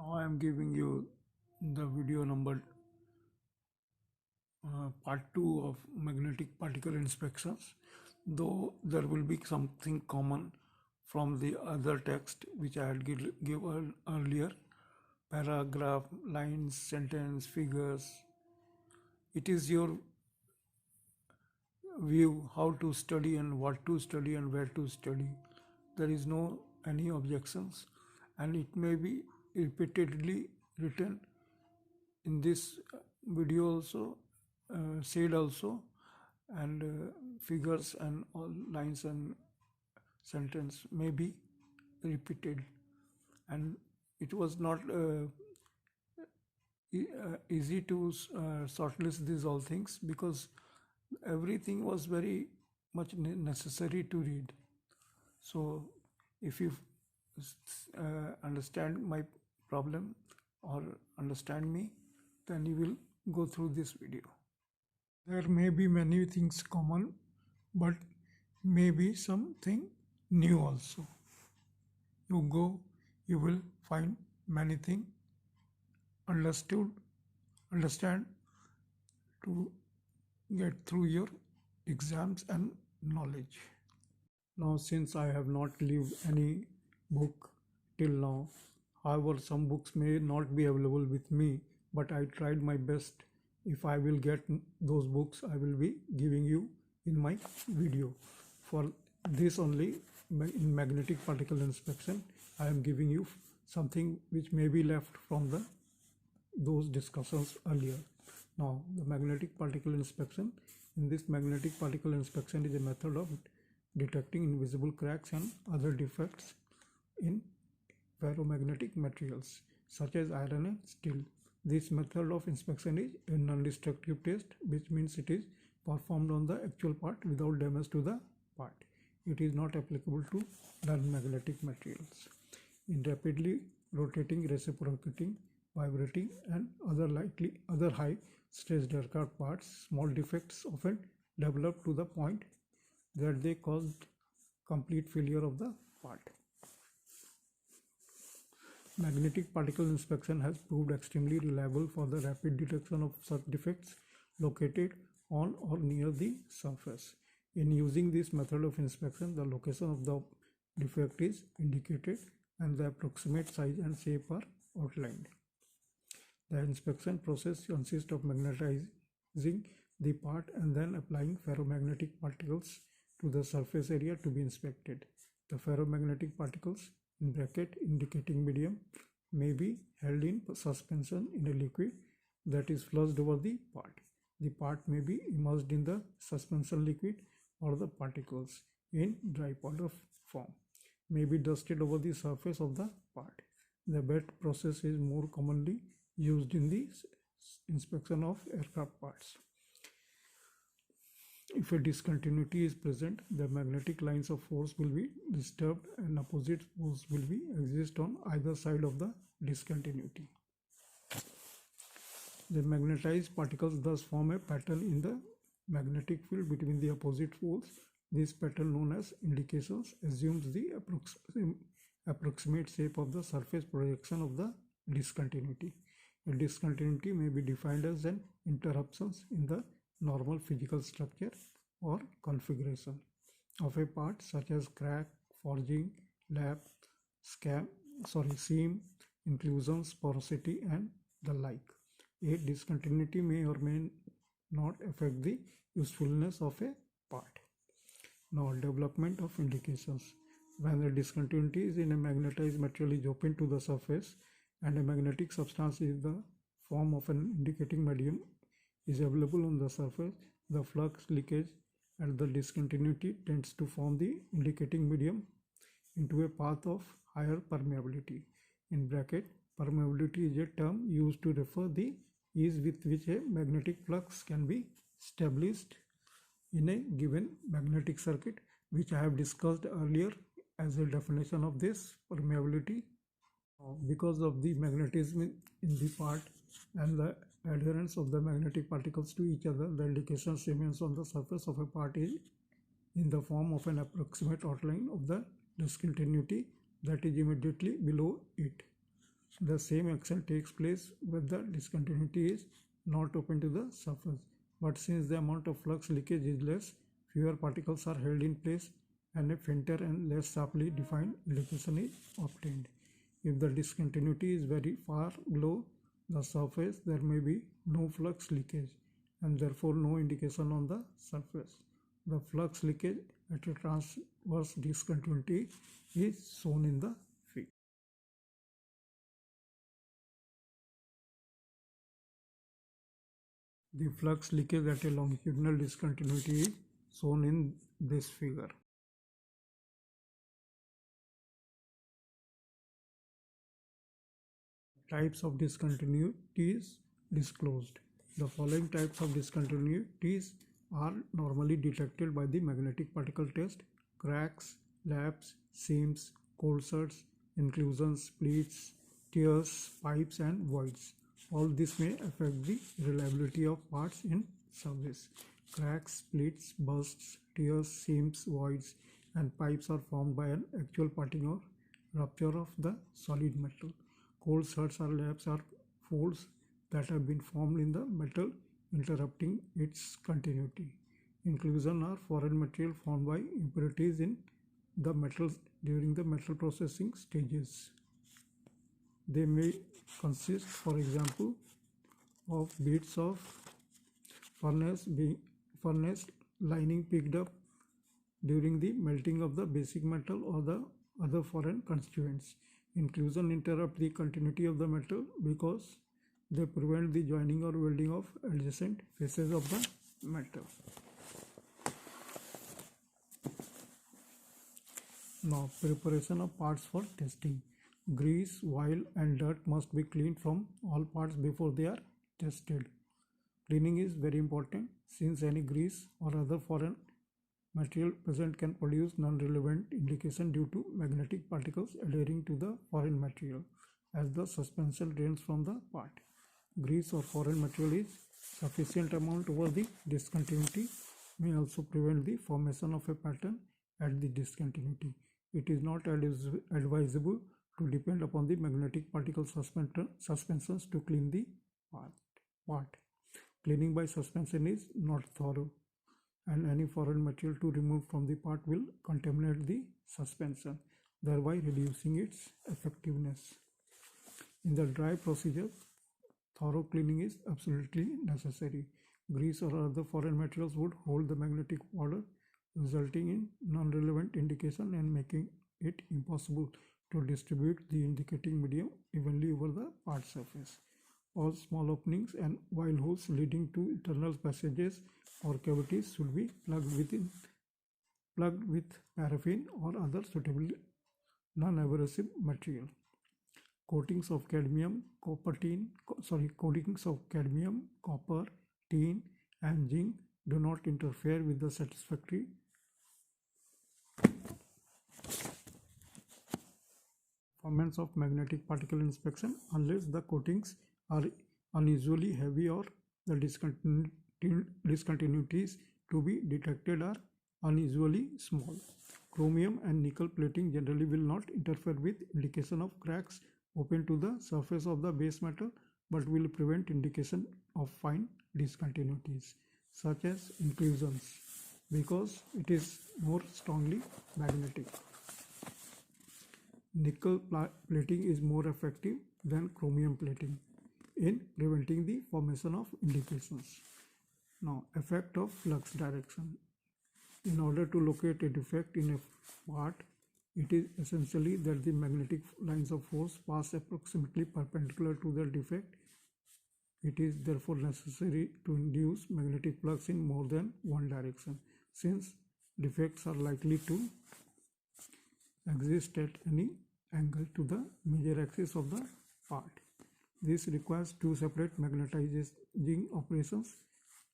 Now I am giving you the video number part 2 of magnetic particle inspections, though there will be something common from the other text which I had given earlier, paragraph, lines, sentence, figures. It is your view how to study and what to study and where to study. There is no any objections, and it may be repeatedly written in this video also, said also, and figures and all lines and sentence may be repeated, and it was not easy to shortlist these all things because everything was very much necessary to read. So if you understand my problem or understand me, then you will go through this video. There may be many things common, but maybe something new also. You go, you will find many things understand to get through your exams and knowledge. Now, since I have not lived any book till now, however, some books may not be available with me, but I tried my best. If I will get those books, I will be giving you in my video. For this only, in magnetic particle inspection, I am giving you something which may be left from those discussions earlier. Now, the magnetic particle inspection. In this magnetic particle inspection is a method of detecting invisible cracks and other defects in ferromagnetic materials such as iron and steel. This method of inspection is a non-destructive test, which means it is performed on the actual part without damage to the part. It is not applicable to non-magnetic materials. In rapidly rotating, reciprocating, vibrating and other high stressed aircraft parts, small defects often develop to the point that they caused complete failure of the part. Magnetic particle inspection has proved extremely reliable for the rapid detection of such defects located on or near the surface. In using this method of inspection, the location of the defect is indicated and the approximate size and shape are outlined. The inspection process consists of magnetizing the part and then applying ferromagnetic particles to the surface area to be inspected. The ferromagnetic particles in bracket indicating medium may be held in suspension in a liquid that is flushed over the part. The part may be immersed in the suspension liquid or the particles in dry powder form may be dusted over the surface of the part. The wet process is more commonly used in the inspection of aircraft parts. If a discontinuity is present, the magnetic lines of force will be disturbed and opposite force will be exist on either side of the discontinuity. The magnetized particles thus form a pattern in the magnetic field between the opposite poles. This pattern, known as indications, assumes the approximate shape of the surface projection of the discontinuity. A discontinuity may be defined as an interruptions in the normal physical structure or configuration of a part, such as crack, forging, lap, seam, inclusions, porosity, and the like. A discontinuity may or may not affect the usefulness of a part. Now, development of indications. When the discontinuity is in a magnetized material is open to the surface and a magnetic substance in the form of an indicating medium is available on the surface, the flux leakage at the discontinuity tends to form the indicating medium into a path of higher permeability. In bracket, permeability is a term used to refer the ease with which a magnetic flux can be established in a given magnetic circuit, which I have discussed earlier as a definition of this permeability. Because of the magnetism in the part and the adherence of the magnetic particles to each other, the indication remains on the surface of a part is in the form of an approximate outline of the discontinuity that is immediately below it. The same action takes place when the discontinuity is not open to the surface. But since the amount of flux leakage is less, fewer particles are held in place and a fainter and less sharply defined indication is obtained. If the discontinuity is very far below the surface, there may be no flux leakage and therefore no indication on the surface. The flux leakage at a transverse discontinuity is shown in the figure. The flux leakage at a longitudinal discontinuity is shown in this figure. Types of discontinuities disclosed. The following types of discontinuities are normally detected by the magnetic particle test: cracks, laps, seams, cold surds, inclusions, splits, tears, pipes and voids. All this may affect the reliability of parts in service. Cracks, splits, bursts, tears, seams, voids and pipes are formed by an actual parting or rupture of the solid metal. Cold surds or laps are folds that have been formed in the metal, interrupting its continuity. Inclusion are foreign material formed by impurities in the metals during the metal processing stages. They may consist, for example, of bits of furnace lining picked up during the melting of the basic metal or the other foreign constituents. Inclusion interrupt the continuity of the metal because they prevent the joining or welding of adjacent faces of the metal. Now, preparation of parts for testing. Grease, oil and dirt must be cleaned from all parts before they are tested. Cleaning is very important since any grease or other foreign material present can produce non-relevant indication due to magnetic particles adhering to the foreign material as the suspension drains from the part. Grease or foreign material is sufficient amount over the discontinuity may also prevent the formation of a pattern at the discontinuity. It is not advisable to depend upon the magnetic particle suspensions to clean the part. Cleaning by suspension is not thorough, and any foreign material to remove from the part will contaminate the suspension, thereby reducing its effectiveness. In the dry procedure, thorough cleaning is absolutely necessary. Grease or other foreign materials would hold the magnetic powder, resulting in non-relevant indication and making it impossible to distribute the indicating medium evenly over the part surface. All small openings and wire holes leading to internal passages or cavities should be plugged with paraffin or other suitable non-abrasive material. Coatings of cadmium, copper, tin and zinc do not interfere with the satisfactory performance of magnetic particle inspection unless the coatings are unusually heavy or the discontinuities to be detected are unusually small. Chromium and nickel plating generally will not interfere with indication of cracks open to the surface of the base metal but will prevent indication of fine discontinuities such as inclusions because it is more strongly magnetic. Nickel plating is more effective than chromium plating in preventing the formation of indications. Now, effect of flux direction. In order to locate a defect in a part, it is essentially that the magnetic lines of force pass approximately perpendicular to the defect. It is therefore necessary to induce magnetic flux in more than one direction, since defects are likely to exist at any angle to the major axis of the part. This requires two separate magnetizing operations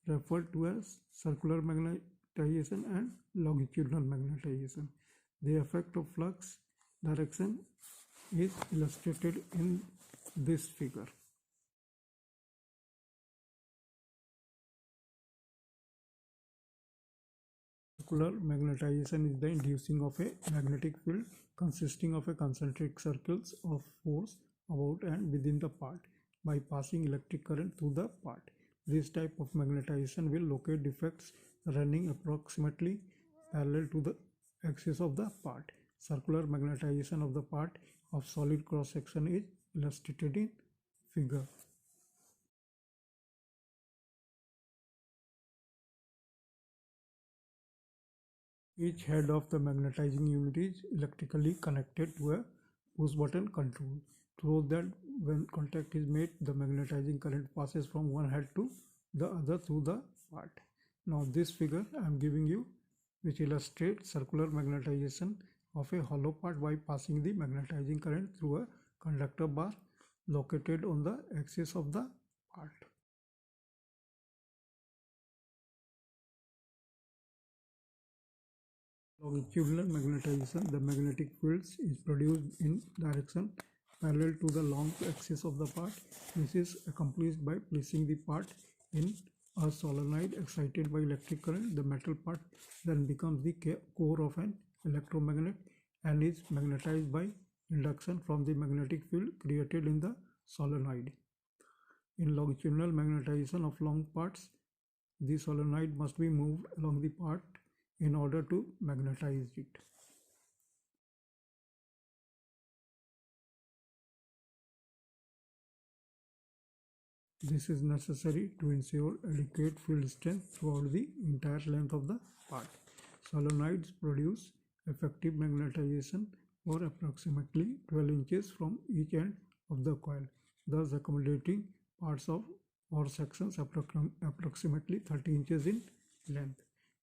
referred to as circular magnetization and longitudinal magnetization. The effect of flux direction is illustrated in this figure. Circular magnetization is the inducing of a magnetic field consisting of a concentric circles of force about and within the part by passing electric current through the part. This type of magnetization will locate defects running approximately parallel to the axis of the part. Circular magnetization of the part of solid cross section is illustrated in figure. Each head of the magnetizing unit is electrically connected to a push button control. So that when contact is made, the magnetizing current passes from one head to the other through the part. Now this figure I am giving you, which illustrates circular magnetization of a hollow part by passing the magnetizing current through a conductor bar located on the axis of the part. Longitudinal magnetization, the magnetic fields is produced in direction parallel to the long axis of the part. This is accomplished by placing the part in a solenoid excited by electric current. The metal part then becomes the core of an electromagnet and is magnetized by induction from the magnetic field created in the solenoid. In longitudinal magnetization of long parts, the solenoid must be moved along the part in order to magnetize it. This is necessary to ensure adequate field strength throughout the entire length of the part. Solenoids produce effective magnetization for approximately 12 inches from each end of the coil, thus accommodating parts of or sections approximately 30 inches in length.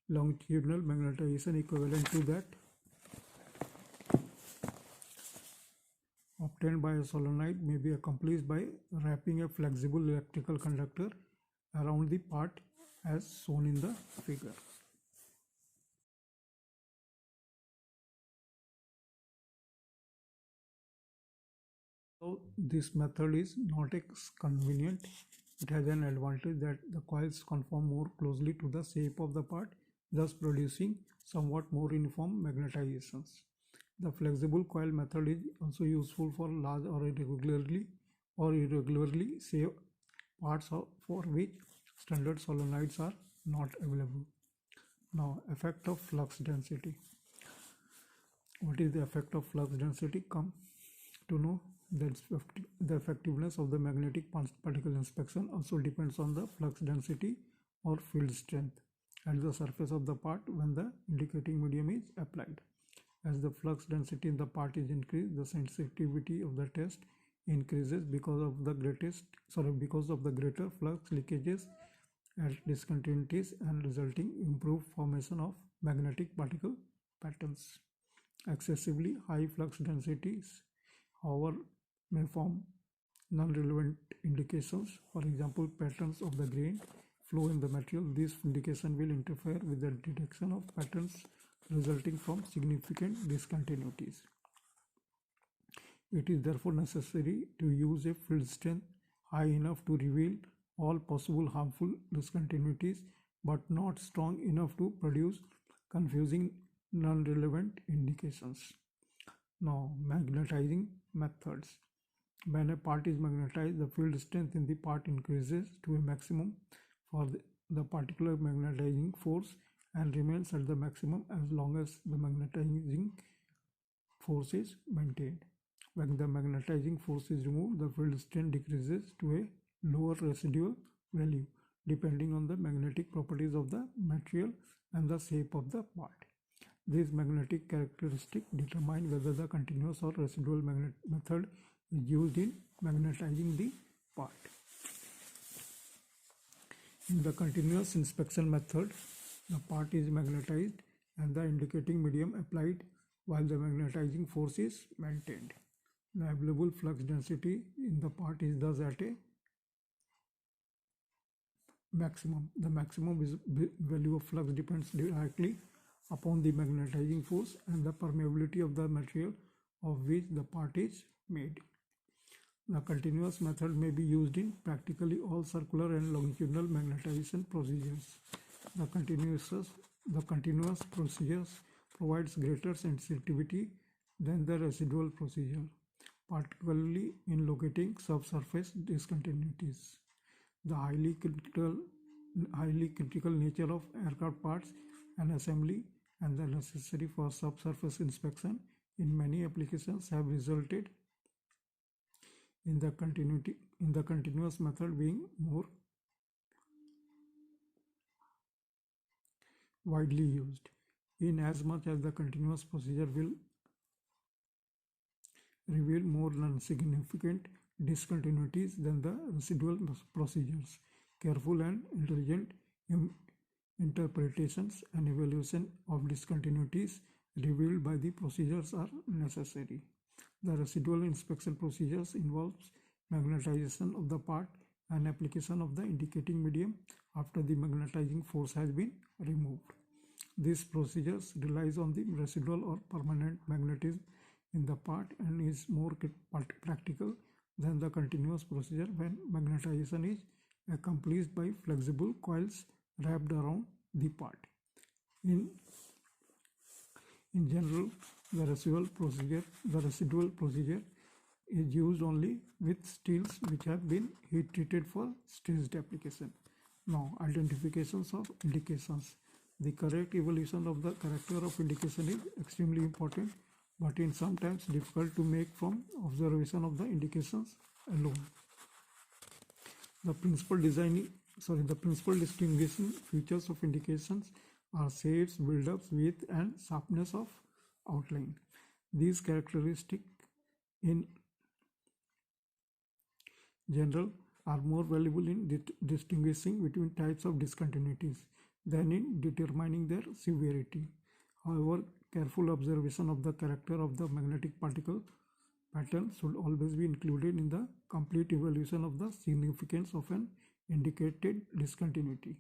Longitudinal magnetization equivalent to that obtained by a solenoid may be accomplished by wrapping a flexible electrical conductor around the part as shown in the figure. So this method is not convenient. It has an advantage that the coils conform more closely to the shape of the part, thus producing somewhat more uniform magnetizations. The flexible coil method is also useful for large or irregularly shaped parts for which standard solenoids are not available. Now, effect of flux density. What is the effect of flux density? Come to know that the effectiveness of the magnetic particle inspection also depends on the flux density or field strength at the surface of the part when the indicating medium is applied. As the flux density in the part is increased, the sensitivity of the test increases because of the greater flux leakages at discontinuities and resulting improved formation of magnetic particle patterns. Excessively high flux densities, however, may form non-relevant indications, for example, patterns of the grain flow in the material. This indication will interfere with the detection of patterns resulting from significant discontinuities. It is therefore necessary to use a field strength high enough to reveal all possible harmful discontinuities, but not strong enough to produce confusing non-relevant indications. Now, magnetizing methods. When a part is magnetized, the field strength in the part increases to a maximum for the particular magnetizing force and remains at the maximum as long as the magnetizing force is maintained. When the magnetizing force is removed, the field strength decreases to a lower residual value depending on the magnetic properties of the material and the shape of the part. These magnetic characteristics determine whether the continuous or residual magnet method is used in magnetizing the part. In the continuous inspection method, the part is magnetized and the indicating medium applied while the magnetizing force is maintained. The available flux density in the part is thus at a maximum. The maximum value of flux depends directly upon the magnetizing force and the permeability of the material of which the part is made. The continuous method may be used in practically all circular and longitudinal magnetization procedures. The continuous procedures provides greater sensitivity than the residual procedure. particularly in locating subsurface discontinuities. The highly critical nature of aircraft parts and assembly and the necessary for subsurface inspection in many applications have resulted in the continuous method being more widely used. In as much as the continuous procedure will reveal more non-significant discontinuities than the residual procedures. Careful and intelligent interpretations and evaluation of discontinuities revealed by the procedures are necessary. The residual inspection procedures involves magnetization of the part and application of the indicating medium after the magnetizing force has been removed. This procedure relies on the residual or permanent magnetism in the part and is more practical than the continuous procedure when magnetization is accomplished by flexible coils wrapped around the part. In general, the residual procedure is used only with steels which have been heat treated for staged application. Now, identifications of indications. The correct evaluation of the character of indication is extremely important, but is sometimes difficult to make from observation of the indications alone. The principal distinguishing features of indications are shades, build-ups, width, and sharpness of outline. These characteristics in general are more valuable in distinguishing between types of discontinuities than in determining their severity. However, careful observation of the character of the magnetic particle pattern should always be included in the complete evaluation of the significance of an indicated discontinuity.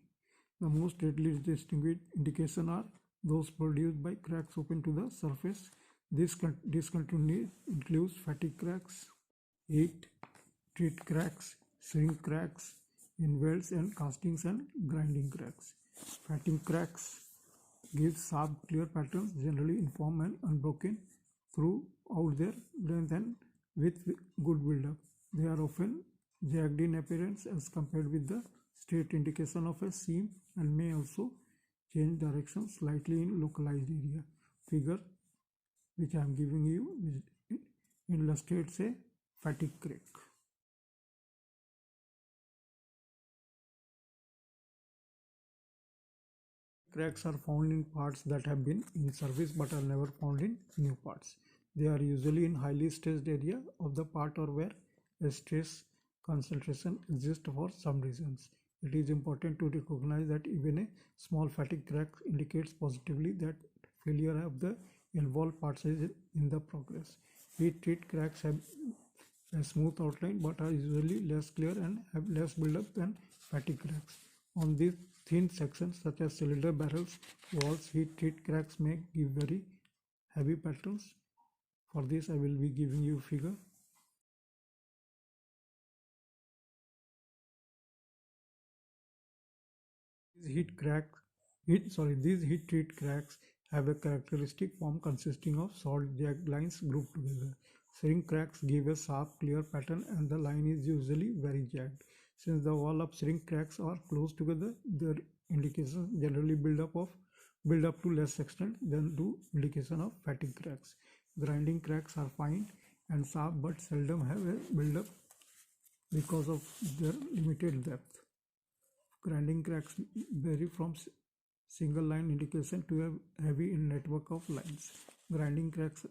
The most readily distinguished indications are those produced by cracks open to the surface. This discontinuity includes fatigue cracks, heat treat cracks, shrink cracks in welds and castings, and grinding cracks. Fatigue cracks give sharp, clear patterns, generally uniform and unbroken throughout their length and with good build-up. They are often jagged in appearance as compared with the straight indication of a seam and may also change direction slightly in localized area. Figure which I am giving you illustrates a fatigue crack. Cracks are found in parts that have been in service but are never found in new parts. They are usually in highly stressed area of the part or where a stress concentration exists for some reasons. It is important to recognize that even a small fatigue crack indicates positively that failure of the involved parts is in the progress. Heat treat cracks have a smooth outline but are usually less clear and have less build-up than fatigue cracks. On these thin sections such as cylinder barrels, walls, heat treat cracks may give very heavy patterns. For this I will be giving you a figure. These heat treat cracks have a characteristic form consisting of short jagged lines grouped together. Shrink cracks give a sharp, clear pattern and the line is usually very jagged. Since the wall of shrink cracks are close together, their indications generally build up to less extent than do indication of fatigue cracks. Grinding cracks are fine and sharp but seldom have a build up because of their limited depth. Grinding cracks vary from single line indication to a heavy network of lines. Grinding cracks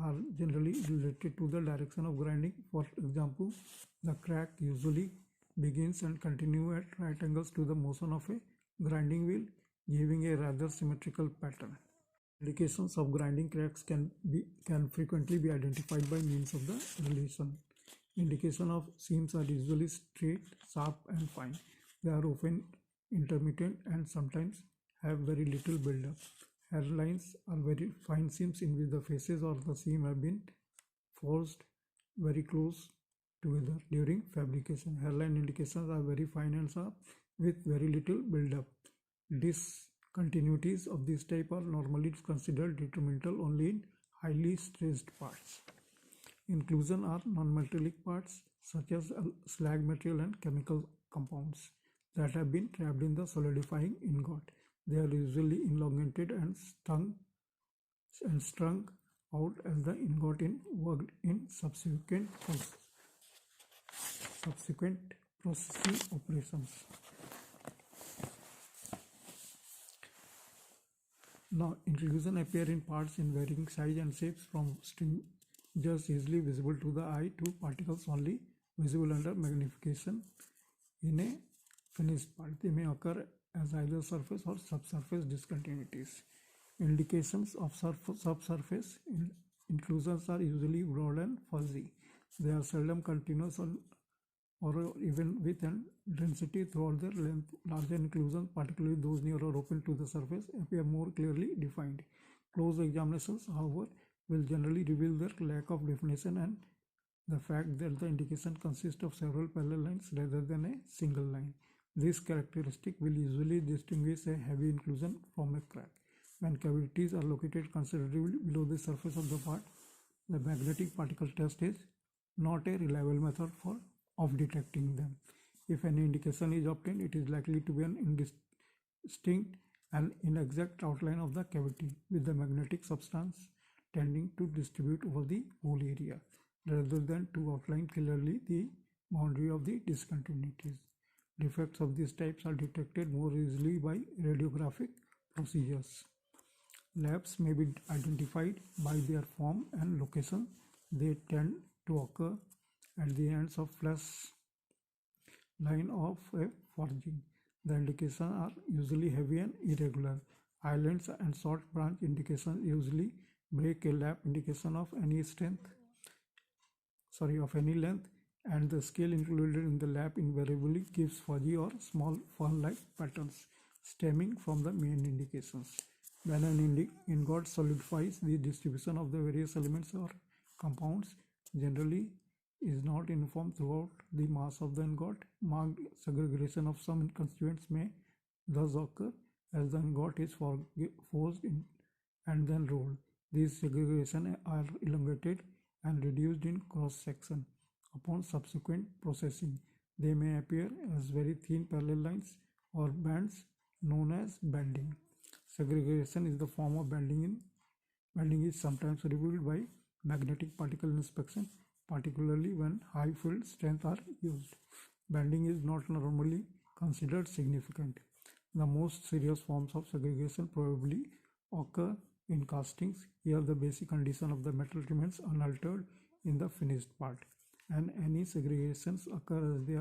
are generally related to the direction of grinding. For example, the crack usually begins and continues at right angles to the motion of a grinding wheel, giving a rather symmetrical pattern. Indications of grinding cracks can frequently be identified by means of the relation. Indication of seams are usually straight, sharp and fine. They are often intermittent and sometimes have very little build-up. Hairlines are very fine seams in which the faces or the seam have been forced very close together during fabrication. Hairline indications are very fine and sharp with very little build-up. Discontinuities of this type are normally considered detrimental only in highly stressed parts. Inclusion are non-metallic parts such as slag material and chemical compounds that have been trapped in the solidifying ingot. They are usually elongated and strung out as the ingot in worked in subsequent processing operations. Now, inclusion appear in parts in varying size and shapes from strangers easily visible to the eye to particles only visible under magnification in a finished part. They may occur as either surface or subsurface discontinuities. Indications of subsurface inclusions are usually broad and fuzzy. They are seldom continuous or even with an density throughout their length. Larger inclusions, particularly those near or open to the surface, appear more clearly defined. Close examinations, however, will generally reveal their lack of definition and the fact that the indication consists of several parallel lines rather than a single line. This characteristic will usually distinguish a heavy inclusion from a crack. When cavities are located considerably below the surface of the part, the magnetic particle test is not a reliable method of detecting them. If any indication is obtained, it is likely to be an indistinct and inexact outline of the cavity, with the magnetic substance tending to distribute over the whole area, rather than to outline clearly the boundary of the discontinuities. Defects of these types are detected more easily by radiographic procedures. Lapses may be identified by their form and location. They tend to occur at the ends of flash line of a forging. The indications are usually heavy and irregular. Islands and short branch indications usually break a lap indication of any length, and the scale included in the lap invariably gives fuzzy or small fern-like patterns stemming from the main indications. When an ingot solidifies, the distribution of the various elements or compounds generally is not uniform throughout the mass of the ingot. Marked segregation of some constituents may thus occur as the ingot is forced in and then rolled. These segregations are elongated and reduced in cross-section upon subsequent processing. They may appear as very thin parallel lines or bands known as banding. Segregation is the form of banding. Banding is sometimes revealed by magnetic particle inspection, particularly when high field strength are used. Banding is not normally considered significant. The most serious forms of segregation probably occur in castings. Here the basic condition of the metal remains unaltered in the finished part, and any segregations occur as they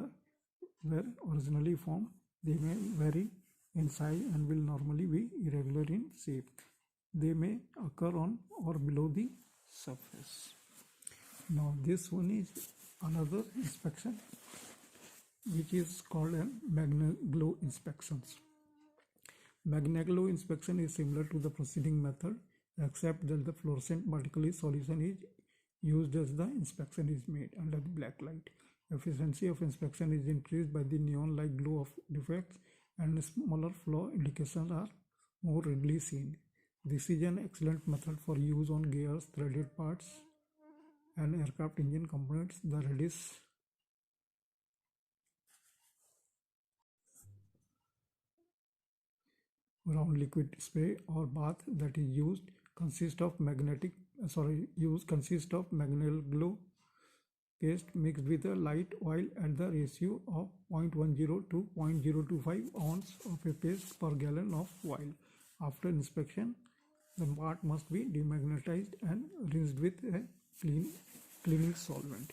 were originally formed. They may vary in size and will normally be irregular in shape. They may occur on or below the surface. Now this one is another inspection which is called a Magnaglow inspections. Magnaglow inspection is similar to the preceding method, except that the fluorescent particle solution is used as the inspection is made under the black light. Efficiency of inspection is increased by the neon-like glow of defects, and smaller flaw indications are more readily seen. This is an excellent method for use on gears, threaded parts, and aircraft engine components. The reddish round liquid spray or bath that is used consists of Magnaglow paste mixed with a light oil at the ratio of 0.10 to 0.025 ounce of a paste per gallon of oil. After inspection, the part must be demagnetized and rinsed with a cleaning solvent.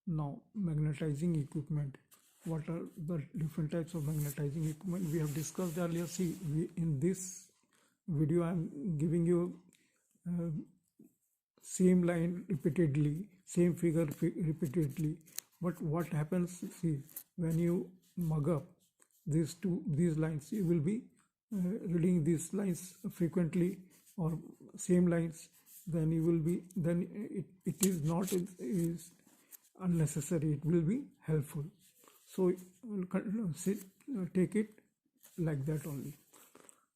Now, magnetizing equipment. What are the different types of magnetizing equipment we have discussed earlier? See, in this video I am giving you same line repeatedly, same figure repeatedly, but what happens, see, when you mug up these lines, you will be reading these lines frequently or same lines, then you will be, then it is not is unnecessary, it will be helpful. So take it like that only.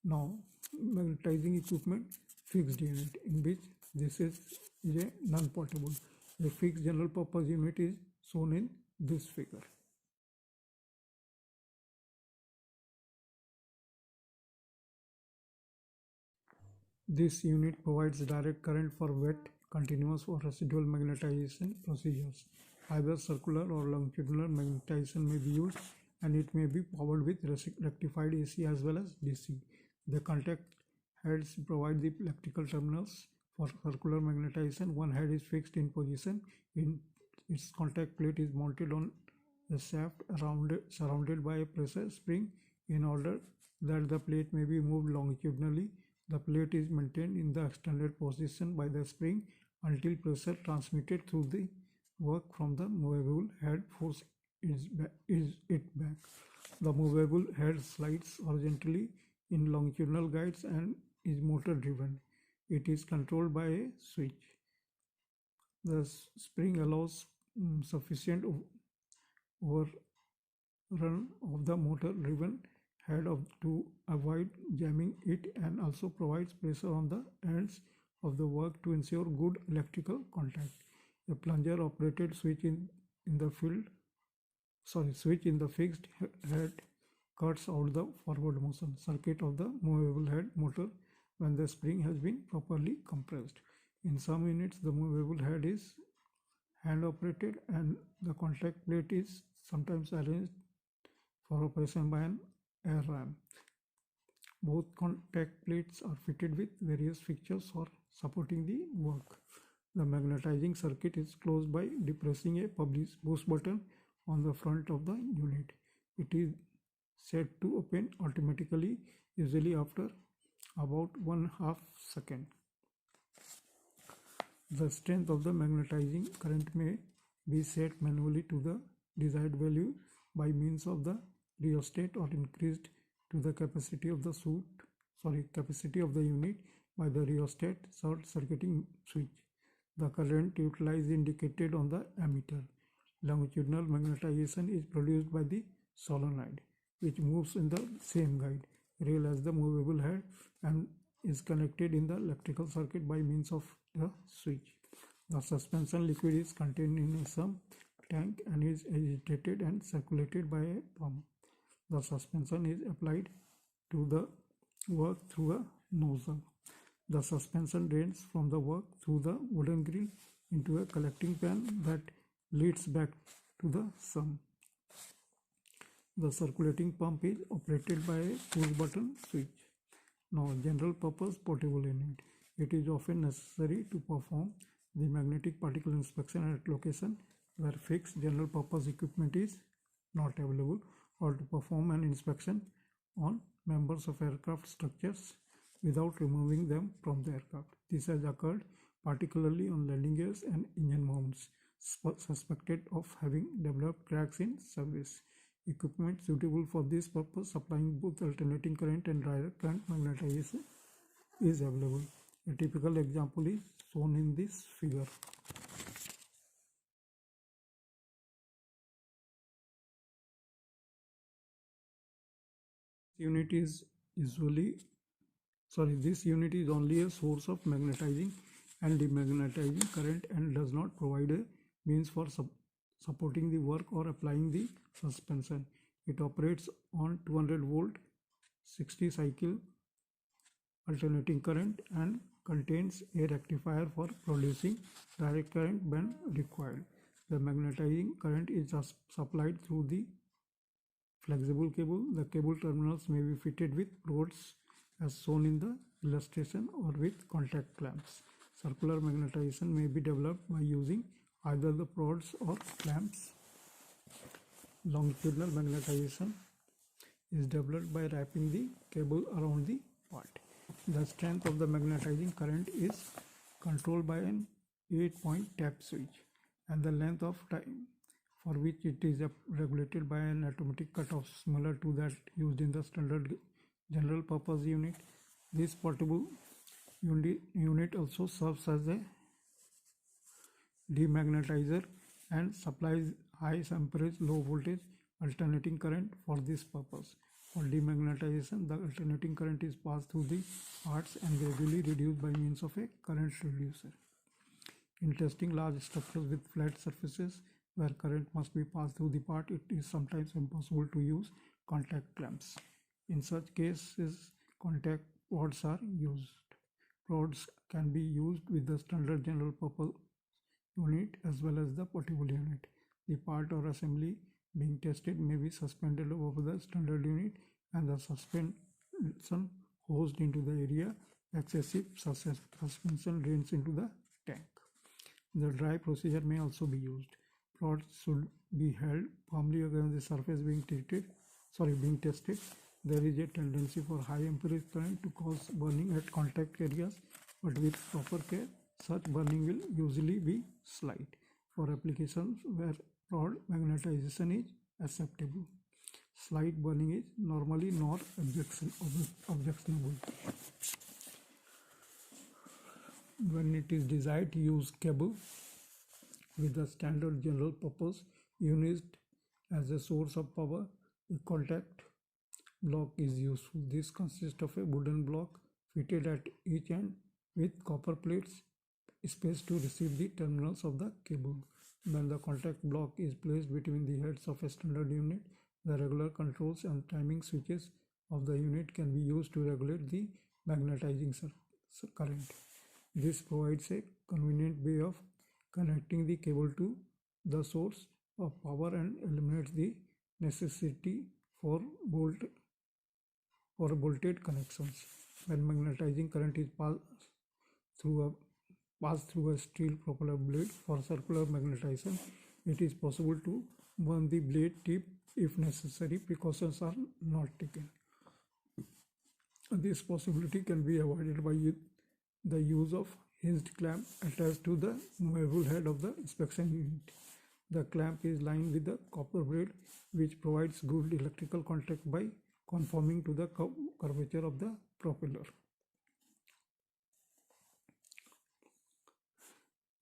Now, magnetizing equipment, fixed unit, in which This is a non-portable. A fixed general purpose unit is shown in this figure. This unit provides direct current for wet, continuous or residual magnetization procedures. Either circular or longitudinal magnetization may be used, and it may be powered with rectified AC as well as DC. The contact heads provide the electrical terminals. For circular magnetization, one head is fixed in position. Its contact plate is mounted on a shaft surrounded by a pressure spring. In order that the plate may be moved longitudinally, the plate is maintained in the extended position by the spring until pressure transmitted through the work from the movable head forces it back. The movable head slides horizontally in longitudinal guides and is motor driven. It is controlled by a switch. The spring allows sufficient overrun of the motor driven head to avoid jamming it, and also provides pressure on the ends of the work to ensure good electrical contact. A plunger operated switch in the fixed head cuts out the forward motion circuit of the movable head motor when the spring has been properly compressed. In some units, the movable head is hand operated and the contact plate is sometimes arranged for operation by an air ram. Both contact plates are fitted with various fixtures for supporting the work. The magnetizing circuit is closed by depressing a push button on the front of the unit. It is set to open automatically, usually after about 1/2 second. The strength of the magnetizing current may be set manually to the desired value by means of the rheostat, or increased to the capacity of the unit by the rheostat short circuiting switch. The current utilized indicated on the ammeter. Longitudinal magnetization is produced by the solenoid, which moves in the same guide rail as the movable head and is connected in the electrical circuit by means of the switch. The suspension liquid is contained in some tank and is agitated and circulated by a pump. The suspension is applied to the work through a nozzle. The suspension drains from the work through the wooden grill into a collecting pan that leads back to the sump. The circulating pump is operated by a push button switch. Now, general purpose portable unit. It is often necessary to perform the magnetic particle inspection at location where fixed general purpose equipment is not available, or to perform an inspection on members of aircraft structures without removing them from the aircraft. This has occurred particularly on landing gears and engine mounts suspected of having developed cracks in service. Equipment suitable for this purpose, supplying both alternating current and direct current magnetization, is available. A typical example is shown in this figure. This unit is only a source of magnetizing and demagnetizing current and does not provide a means for supporting the work or applying the suspension. It operates on 200 volt 60 cycle alternating current and contains a rectifier for producing direct current when required. The magnetizing current is supplied through the flexible cable. The cable terminals may be fitted with rods as shown in the illustration, or with contact clamps. Circular magnetization may be developed by using either the prods or clamps. Longitudinal magnetization is developed by wrapping the cable around the part. The strength of the magnetizing current is controlled by an 8-point tap switch, and the length of time for which it is regulated by an automatic cutoff similar to that used in the standard general purpose unit. This portable unit also serves as a demagnetizer and supplies high amperage low voltage alternating current for this purpose. For demagnetization, the alternating current is passed through the parts and gradually reduced by means of a current reducer. In testing large structures with flat surfaces where current must be passed through the part, it is sometimes impossible to use contact clamps. In such cases, contact rods are used. Rods can be used with the standard general purpose unit as well as the portable unit. The part or assembly being tested may be suspended over the standard unit and the suspension hosed into the area. Excessive suspension drains into the tank. The dry procedure may also be used. Rods should be held firmly against the surface being tested. There is a tendency for high amperage current to cause burning at contact areas, but with proper care, such burning will usually be slight. For applications where rod magnetization is acceptable, slight burning is normally not objectionable. When it is desired to use cable with the standard general purpose unit as a source of power, a contact block is useful. This consists of a wooden block fitted at each end with copper plates spaced to receive the terminals of the cable. When the contact block is placed between the heads of a standard unit, the regular controls and timing switches of the unit can be used to regulate the magnetizing current. This provides a convenient way of connecting the cable to the source of power and eliminates the necessity for bolted connections. When magnetizing current is passed through a steel propeller blade for circular magnetization, it is possible to burn the blade tip if necessary precautions are not taken. This possibility can be avoided by the use of hinged clamp attached to the movable head of the inspection unit. The clamp is lined with the copper braid, which provides good electrical contact by conforming to the curvature of the propeller.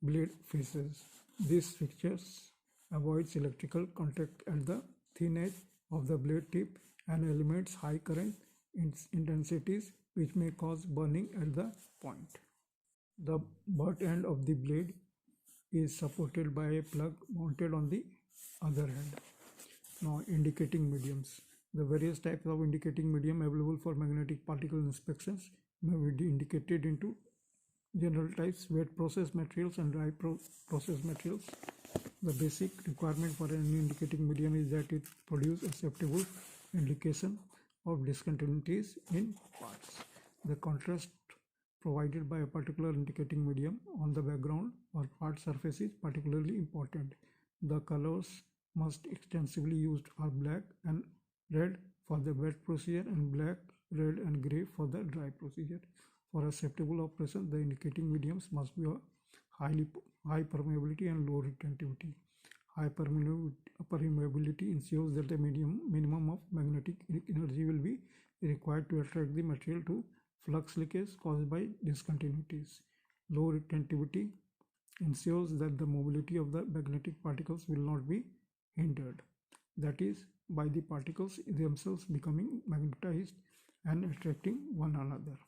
Blade faces. These fixtures avoids electrical contact at the thin edge of the blade tip and eliminates high current intensities which may cause burning at the point. The butt end of the blade is supported by a plug mounted on the other end. Now, indicating mediums. The various types of indicating medium available for magnetic particle inspections may be indicated into general types: wet process materials and dry process materials. The basic requirement for an indicating medium is that it produces acceptable indication of discontinuities in parts. The contrast provided by a particular indicating medium on the background or part surface is particularly important. The colors must extensively used are black and red for the wet procedure and black, red and gray for the dry procedure. For acceptable operation, the indicating mediums must be high permeability and low retentivity. High permeability ensures that the minimum of magnetic energy will be required to attract the material to flux leakage caused by discontinuities. Low retentivity ensures that the mobility of the magnetic particles will not be hindered, that is, by the particles themselves becoming magnetized and attracting one another.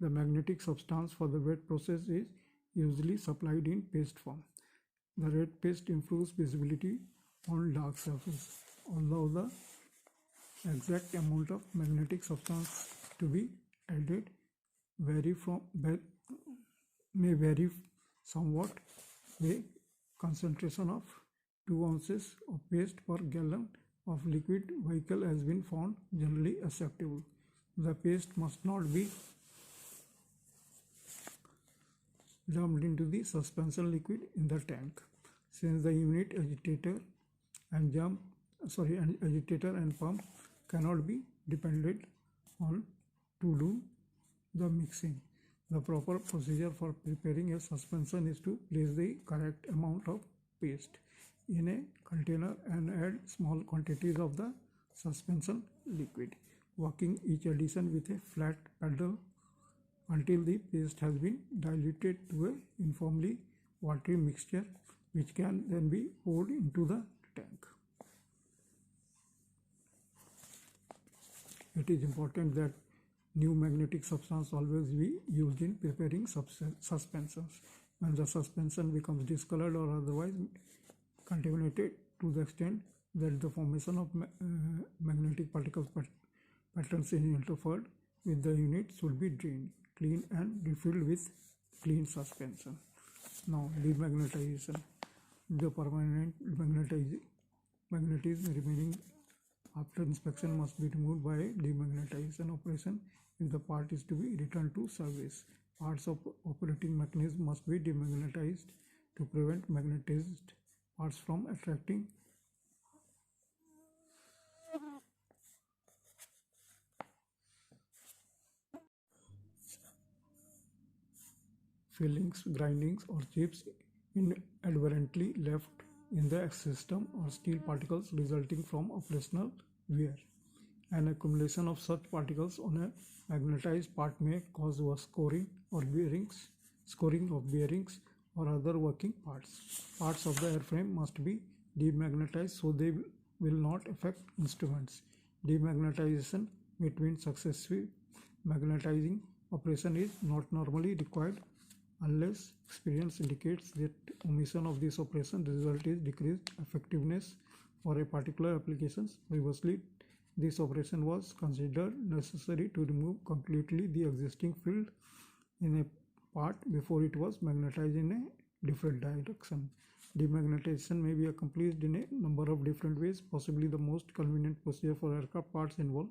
The magnetic substance for the wet process is usually supplied in paste form. The red paste improves visibility on dark surface, although the exact amount of magnetic substance to be added may vary somewhat. The concentration of 2 ounces of paste per gallon of liquid vehicle has been found generally acceptable. The paste must not be dumped into the suspension liquid in the tank, since the unit agitator and pump cannot be depended on to do the mixing. The proper procedure for preparing a suspension is to place the correct amount of paste in a container and add small quantities of the suspension liquid, working each addition with a flat paddle until the paste has been diluted to a uniformly watery mixture, which can then be poured into the tank. It is important that new magnetic substance always be used in preparing suspensions. When the suspension becomes discolored or otherwise contaminated to the extent that the formation of magnetic particles patterns is interfered with, the unit should be drained, cleaned and refilled with clean suspension. Now, demagnetization. The permanent magnetism remaining after inspection must be removed by demagnetization operation if the part is to be returned to service. Parts of operating mechanism must be demagnetized to prevent magnetized parts from attracting fillings, grindings or chips inadvertently left in the system, or steel particles resulting from operational wear. An accumulation of such particles on a magnetized part may cause scoring of bearings or other working parts. Parts of the airframe must be demagnetized so they will not affect instruments. Demagnetization between successive magnetizing operation is not normally required unless experience indicates that omission of this operation result is decreased effectiveness for a particular application. Previously, this operation was considered necessary to remove completely the existing field in a part before it was magnetized in a different direction. Demagnetization may be accomplished in a number of different ways. Possibly the most convenient procedure for aircraft parts involves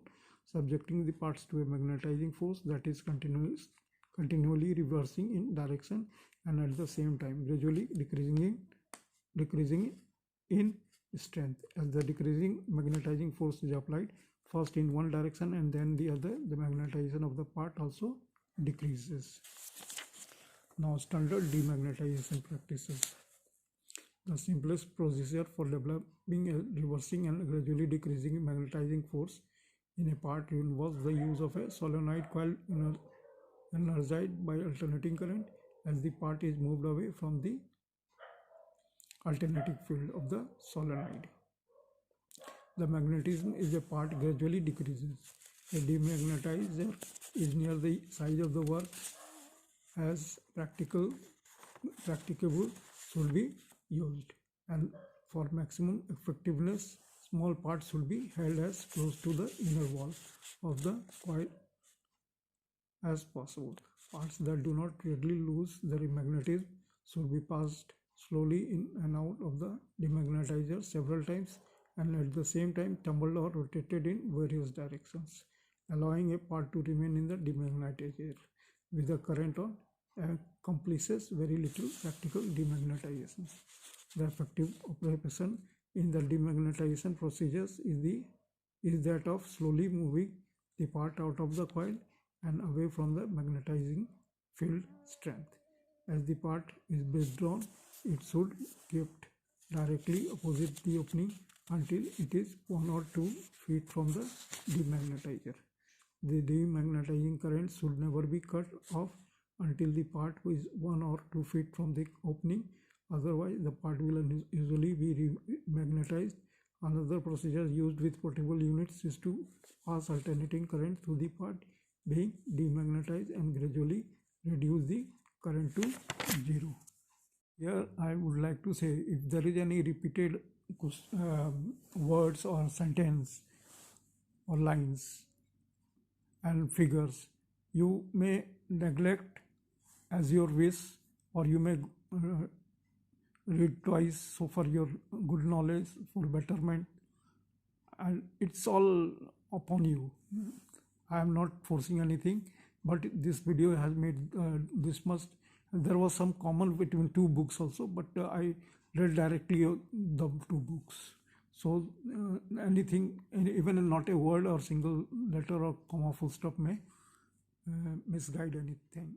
subjecting the parts to a magnetizing force that is continually reversing in direction and at the same time gradually decreasing in strength. As the decreasing magnetizing force is applied first in one direction and then the other, the magnetization of the part also decreases. Now, standard demagnetization practices. The simplest procedure for developing a reversing and gradually decreasing magnetizing force in a part involves the use of a solenoid coil energized by alternating current as the part is moved away from the alternating field of the solenoid. The magnetism is a part gradually decreases. A demagnetizer is near the size of the work as practicable should be used, and for maximum effectiveness small parts should be held as close to the inner wall of the coil as possible. Parts that do not readily lose their magnetism should be passed slowly in and out of the demagnetizer several times and at the same time tumbled or rotated in various directions, allowing a part to remain in the demagnetizer with the current on accomplishes very little practical demagnetization. The effective operation in the demagnetization procedures is that of slowly moving the part out of the coil and away from the magnetizing field strength. As the part is withdrawn, it should be kept directly opposite the opening until it is 1 or 2 feet from the demagnetizer. The demagnetizing current should never be cut off until the part is 1 or 2 feet from the opening, otherwise the part will usually be remagnetized. Another procedure used with portable units is to pass alternating current through the part being demagnetized and gradually reduce the current to 0. Here I would like to say, if there is any repeated words or sentence or lines and figures, you may neglect as your wish, or you may read twice so for your good knowledge, for betterment, and it's all upon you. I am not forcing anything, but this video has made this much. There was some common between two books also, but I read directly the two books. So anything, even not a word or single letter or comma full stop may misguide anything.